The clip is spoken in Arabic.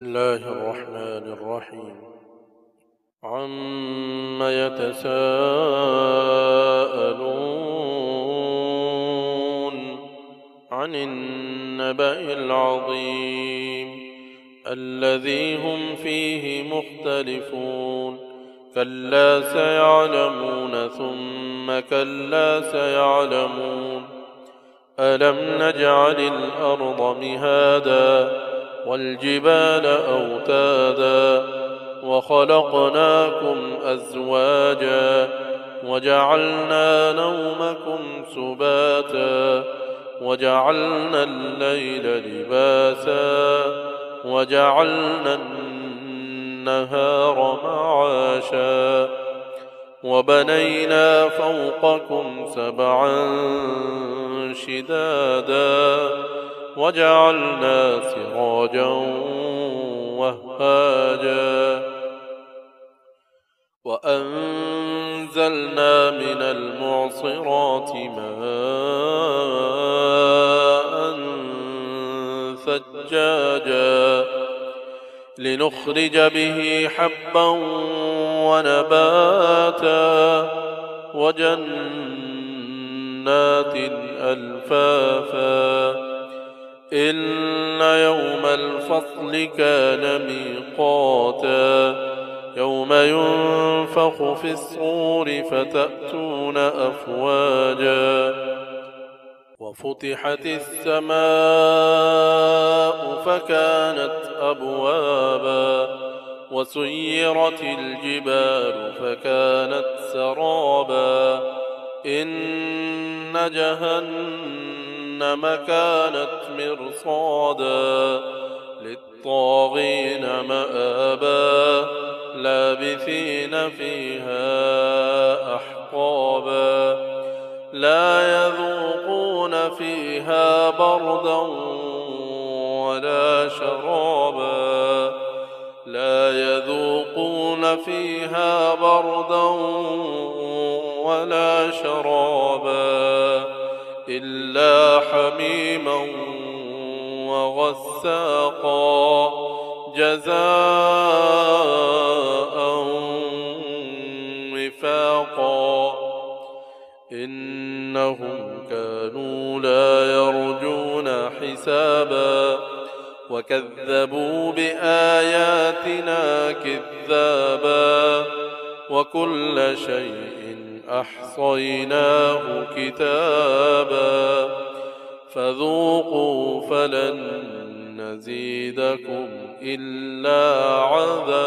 بسم الله الرحمن الرحيم. عم يتساءلون عن النبأ العظيم الذي هم فيه مختلفون. كلا سيعلمون ثم كلا سيعلمون. ألم نجعل الأرض مهادا والجبال أوتادا وخلقناكم أزواجا وجعلنا نومكم سباتا وجعلنا الليل لباسا وجعلنا النهار معاشا وبنينا فوقكم سبعا شدادا وجعلنا سراجا وهاجا وأنزلنا من المعصرات ماء ثجاجا لنخرج به حبا ونباتا وجنات ألفافا إن يوم الفصل كان ميقاتا يوم ينفخ في الصور فتأتون أفواجا وفتحت السماء فكانت أبوابا وسيرت الجبال فكانت سرابا إن جهنم كانت مرصادا للطاغين مآبا لابثين فيها أحقابا لا يذوقون فيها بردا ولا شرابا لا يذوقون فيها بردا ولا شرابا إلا حميما وغساقا جزاء وفاقا إنهم كانوا لا يرجون حسابا وكذبوا بآياتنا كذابا وكل شيء أحصيناه كتابا فذوقوا فلن نزيدكم إلا عذابا.